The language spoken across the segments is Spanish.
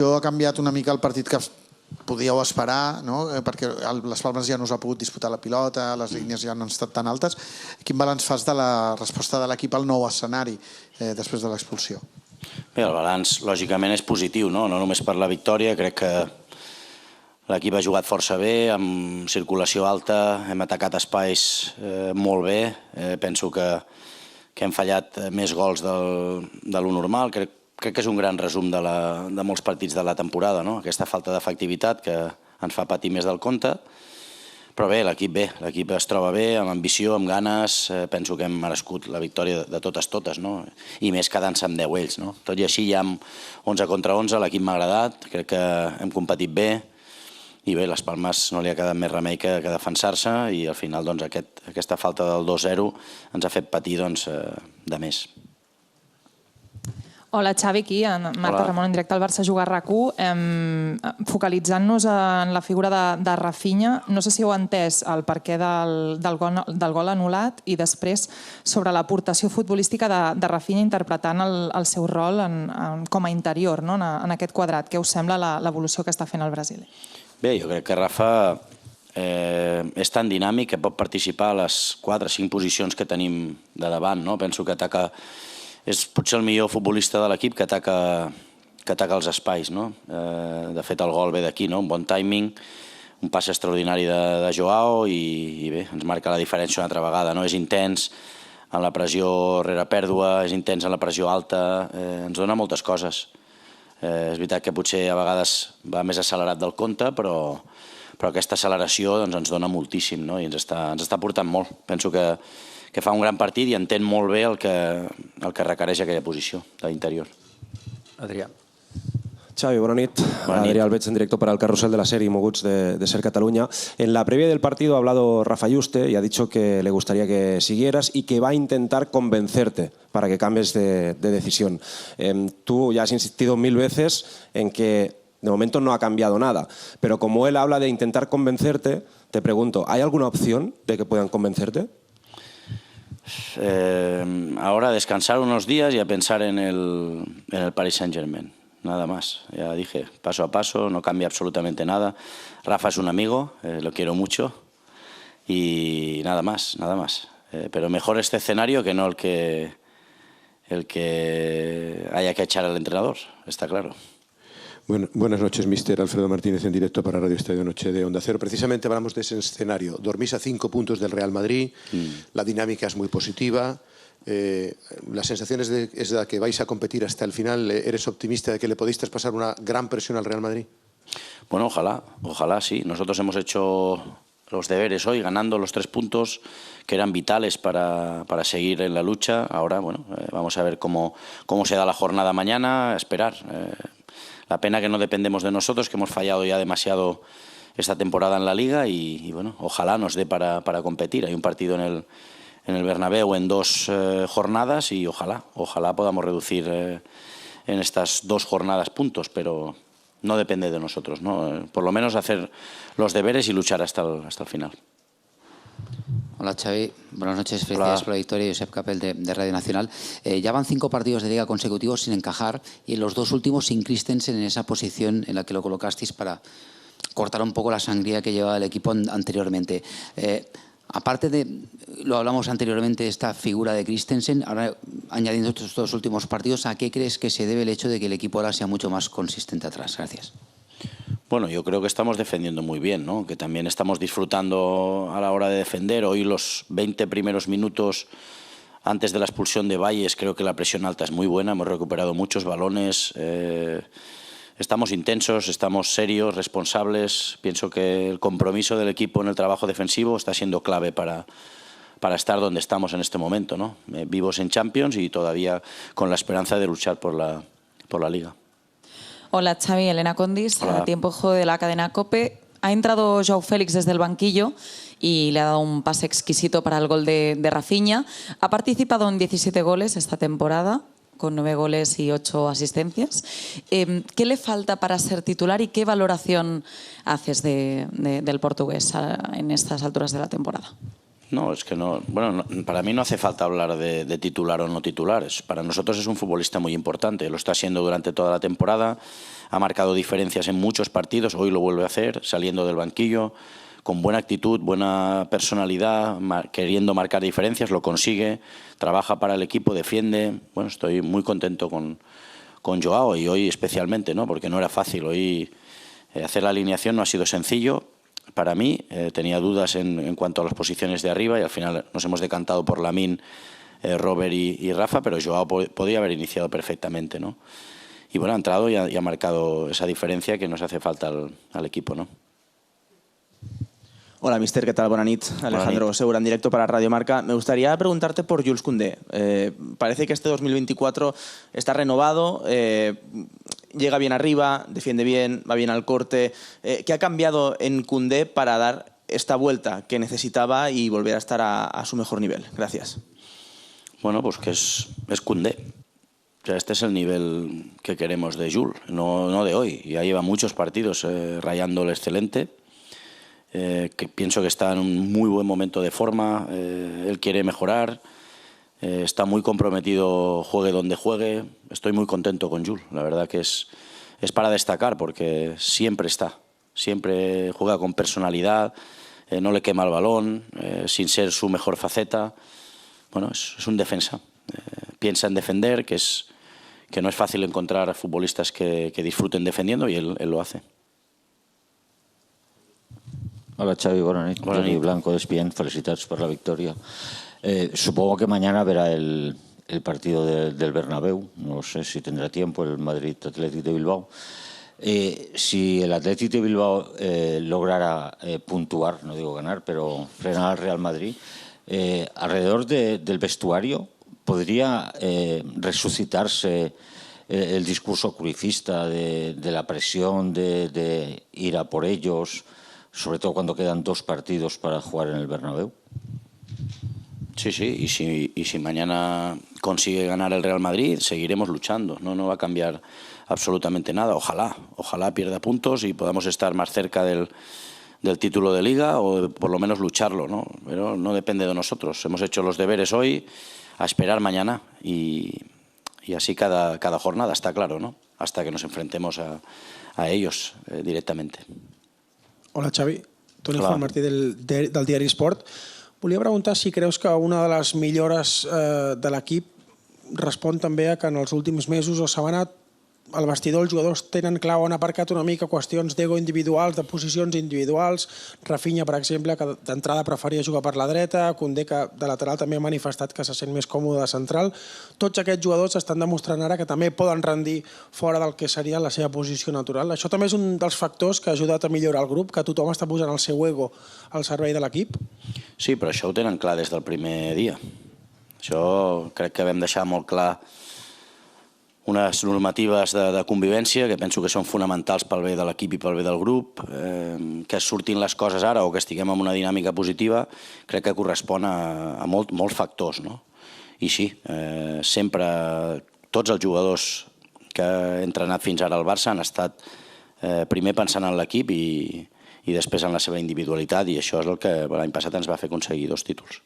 Ha canviat una mica el partit que podíeu esperar, no? Perquè les Palmes ja no us ha pogut disputar la pilota, les línies ja no han estat tan altes. Quin balanç fas de la resposta de l'equip al nou escenari després de l'expulsió? Bé, el balanç lògicament és positiu, no només per la victòria. Crec que l'equip ha jugat força bé, amb circulació alta, hem atacat espais molt bé. Penso que hem fallat més gols de lo normal. Crec que és un gran resum de molts partits de la temporada, aquesta falta d'efectivitat que ens fa patir més del compte. Però bé, l'equip es troba bé, amb ambició, amb ganes. Penso que hem merescut la victòria de totes, i més quedant-se amb 10 ells. Tot i així, ja amb 11 contra 11, l'equip m'ha agradat, crec que hem competit bé, i bé, les Palmes no li ha quedat més remei que defensar-se, i al final aquesta falta del 2-0 ens ha fet patir de més. Hola, Xavi, aquí, Marta Ramon, en directe al Barça Juga RAC1. Focalitzant-nos en la figura de Rafinha, no sé si heu entès el perquè del gol anul·lat i després sobre l'aportació futbolística de Rafinha interpretant el seu rol com a interior en aquest quadrat. Què us sembla l'evolució que està fent el Brasil? Bé, jo crec que Rafa és tan dinàmic que pot participar a les 4 o 5 posicions que tenim de davant. Penso que és potser el millor futbolista de l'equip que ataca els espais. De fet, el gol ve d'aquí, un bon timing, un pas extraordinari de Joao i bé, ens marca la diferència una altra vegada. És intens en la pressió rere pèrdua, és intens en la pressió alta, ens dona moltes coses. És veritat que potser a vegades va més accelerat del compte, però aquesta acceleració ens dona moltíssim i ens està portant molt. Penso que fa un gran partit i entén molt bé el que requereix aquella posició de l'interior. Adrià. Xavi, bona nit. Adrià Albeig, en directo para el carrusel de la serie Moguts de Ser Cataluña. En la previa del partido ha hablado Rafa Yuste y ha dicho que le gustaría que siguieras y que va a intentar convencerte para que cambies de decisión. Tú ya has insistido 1000 veces en que de momento no ha cambiado nada, pero como él habla de intentar convencerte, te pregunto, ¿hay alguna opción de que puedan convencerte? Ahora descansar unos días y a pensar en el Paris Saint-Germain. Nada más, ya dije, paso a paso, no cambia absolutamente nada. Rafa es un amigo, lo quiero mucho y nada más. Pero mejor este escenario que no el que haya que echar al entrenador, está claro. Buenas noches, mister Alfredo Martínez, en directo para Radio Estadio Noche de Onda Cero. Precisamente hablamos de ese escenario. Dormís a 5 puntos del Real Madrid, la dinámica es muy positiva. La sensación es de que vais a competir hasta el final. ¿Eres optimista de que le podéis traspasar una gran presión al Real Madrid? Bueno, ojalá sí. Nosotros hemos hecho los deberes hoy, ganando los 3 puntos que eran vitales para seguir en la lucha. Ahora, bueno, vamos a ver cómo se da la jornada mañana, a esperar. La pena que no dependemos de nosotros, que hemos fallado ya demasiado esta temporada en la Liga y bueno, ojalá nos dé para competir. Hay un partido en el Bernabéu en 2 jornadas y ojalá podamos reducir en estas 2 jornadas puntos, pero no depende de nosotros, por lo menos hacer los deberes y luchar hasta el final. Hola Xavi, buenas noches, felicidades por la victoria. Josep Capel de Radio Nacional. Ya van 5 partidos de Liga consecutivos sin encajar y en los 2 últimos sin Christensen en esa posición en la que lo colocasteis para cortar un poco la sangría que llevaba el equipo anteriormente. Aparte de, lo hablamos anteriormente, esta figura de Christensen, ahora añadiendo estos 2 últimos partidos, ¿a qué crees que se debe el hecho de que el equipo ahora sea mucho más consistente atrás? Gracias. Bueno, yo creo que estamos defendiendo muy bien, que también estamos disfrutando a la hora de defender. Hoy los 20 primeros minutos antes de la expulsión de Valles, creo que la presión alta es muy buena, hemos recuperado muchos balones, estamos intensos, estamos serios, responsables. Pienso que el compromiso del equipo en el trabajo defensivo está siendo clave para estar donde estamos en este momento, vivos en Champions y todavía con la esperanza de luchar por la Liga. Hola Xavi, Elena Condis, Hola. a tiempo de juego de la cadena COPE. Ha entrado Joao Félix desde el banquillo y le ha dado un pase exquisito para el gol de Rafinha. Ha participado en 17 goles esta temporada, con 9 goles y 8 asistencias. ¿Qué le falta para ser titular y qué valoración haces del portugués en estas alturas de la temporada? No, es que no. Bueno, para mí no hace falta hablar de titular o no titular. Para nosotros es un futbolista muy importante. Lo está siendo durante toda la temporada. ha marcado diferencias en muchos partidos, hoy lo vuelve a hacer, saliendo del banquillo, con buena actitud, buena personalidad, queriendo marcar diferencias, lo consigue, trabaja para el equipo, defiende. Bueno, estoy muy contento con Joao y hoy especialmente, ¿no? Porque no era fácil. Hoy hacer la alineación no ha sido sencillo para mí. Tenía dudas en cuanto a las posiciones de arriba y al final nos hemos decantado por Lamine, Robert y Rafa, pero Joao podía haber iniciado perfectamente, ¿no? Y bueno, ha entrado y ha marcado esa diferencia que nos hace falta al equipo, ¿no? Hola, mister, ¿qué tal? Buenas noches. Alejandro Segura, en directo para Radio Marca. Me gustaría preguntarte por Jules Koundé. Parece que este 2024 está renovado, llega bien arriba, defiende bien, va bien al corte. ¿Qué ha cambiado en Koundé para dar esta vuelta que necesitaba y volver a estar a su mejor nivel? Gracias. Bueno, pues que es Koundé. O sea, este es el nivel que queremos de Jules, no de hoy. Ya lleva muchos partidos rayando el excelente. Que pienso que está en un muy buen momento de forma, él quiere mejorar, está muy comprometido, juegue donde juegue. Estoy muy contento con Jules, la verdad que es para destacar porque siempre juega con personalidad, no le quema el balón, sin ser su mejor faceta. Bueno, es un defensa, piensa en defender, que no es fácil encontrar futbolistas que disfruten defendiendo y él lo hace. Hola Xavi, buenas noches. Toni Blanco, ESPN, felicitats por la victoria. Supongo que mañana verá el partido del Bernabéu, no sé si tendrá tiempo, el Madrid-Athletic de Bilbao. Si el Athletic de Bilbao lograra puntuar, no digo ganar, pero frenar al Real Madrid, alrededor del vestuario podría resucitarse el discurso cruyffista de la presión de ir a por ellos, sobre todo cuando quedan 2 partidos para jugar en el Bernabéu. Sí, y si mañana consigue ganar el Real Madrid, seguiremos luchando, no va a cambiar absolutamente nada. Ojalá pierda puntos y podamos estar más cerca del título de Liga o por lo menos lucharlo, ¿no? Pero no depende de nosotros. Hemos hecho los deberes hoy, a esperar mañana y así cada jornada, está claro, ¿no? Hasta que nos enfrentemos a ellos directamente. Hola, Xavi. Toni Juan Martí del diari Sport. Volia preguntar si creus que una de les millores de l'equip respon també a que en els últims mesos o setmana al vestidor els jugadors tenen clar on ha aparcat una mica qüestions d'ego individuals, de posicions individuals. Rafinha, per exemple, que d'entrada preferia jugar per la dreta, Koundé, que de lateral també ha manifestat que se sent més còmode de central. Tots aquests jugadors estan demostrant ara que també poden rendir fora del que seria la seva posició natural. Això també és un dels factors que ha ajudat a millorar el grup, que tothom està posant el seu ego al servei de l'equip? Sí, però això ho tenen clar des del primer dia. Això crec que vam deixar molt clar unes normatives de convivència que penso que són fonamentals pel bé de l'equip i pel bé del grup. Que surtin les coses ara o que estiguem en una dinàmica positiva crec que correspon a molts factors, no? I sí, sempre tots els jugadors que he entrenat fins ara al Barça han estat primer pensant en l'equip i després en la seva individualitat, i això és el que l'any passat ens va fer aconseguir 2 títols.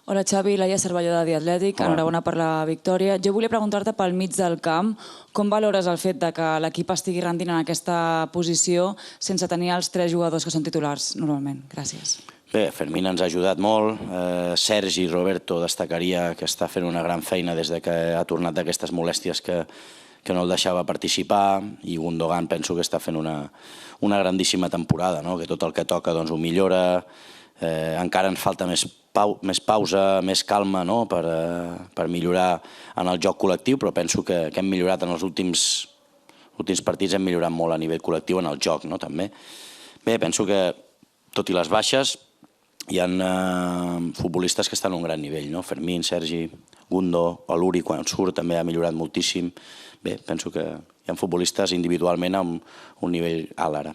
Hola Xavi, Laia Cervelló de The Athletic, enhorabona per la victòria. Jo volia preguntar-te pel mig del camp, com valores el fet que l'equip estigui rendint en aquesta posició sense tenir els 3 jugadors que són titulars normalment? Gràcies. Bé, Fermín ens ha ajudat molt, Sergi i Roberto destacaria que està fent una gran feina des que ha tornat d'aquestes molèsties que no el deixava participar, i Gundogan penso que està fent una grandíssima temporada, que tot el que toca ho millora. Encara ens falta més pausa, més calma per millorar en el joc col·lectiu, però penso que hem millorat en els últims partits, hem millorat molt a nivell col·lectiu en el joc també. Bé, penso que tot i les baixes hi ha futbolistes que estan a un gran nivell, Fermín, Sergi, Gundo, Luri quan surt també ha millorat moltíssim. Bé, penso que hi ha futbolistes individualment amb un nivell alt ara.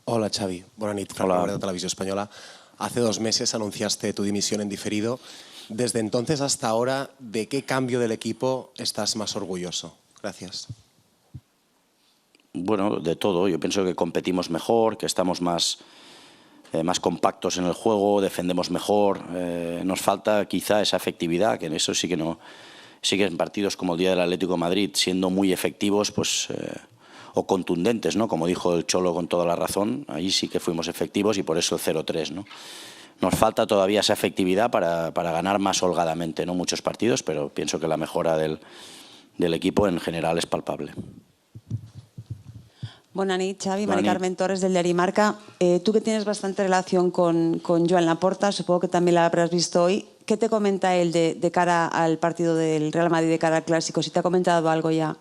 Hola Xavi, buenas noches, Franco de Televisión Española. Hace 2 meses anunciaste tu dimisión en diferido. Desde entonces hasta ahora, ¿de qué cambio del equipo estás más orgulloso? Gracias. Bueno, de todo. Yo pienso que competimos mejor, que estamos más compactos en el juego, defendemos mejor. Nos falta quizá esa efectividad, que en eso sí que no Sí que en partidos como el día del Atlético de Madrid, siendo muy efectivos, pues o contundentes, ¿no? Como dijo el Cholo con toda la razón, ahí sí que fuimos efectivos y por eso el 0-3, ¿no? Nos falta todavía esa efectividad para ganar más holgadamente, ¿no? Muchos partidos, pero pienso que la mejora del equipo en general es palpable. Buenas noches, Xavi. Mari Carmen Torres, del diario Marca. Tú que tienes bastante relación con Joan Laporta, supongo que también la habrás visto hoy. ¿Qué te comenta él de cara al partido del Real Madrid, de cara al Clásico? ¿Si te ha comentado algo ya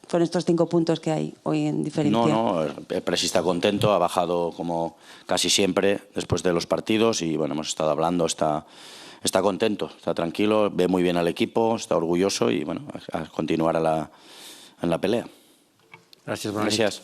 con estos 5 puntos que hay hoy en diferencia? No, el Presi está contento, ha bajado como casi siempre después de los partidos y bueno, hemos estado hablando, está contento, está tranquilo, ve muy bien al equipo, está orgulloso y bueno, a continuar en la pelea. Gracias, buenas noches.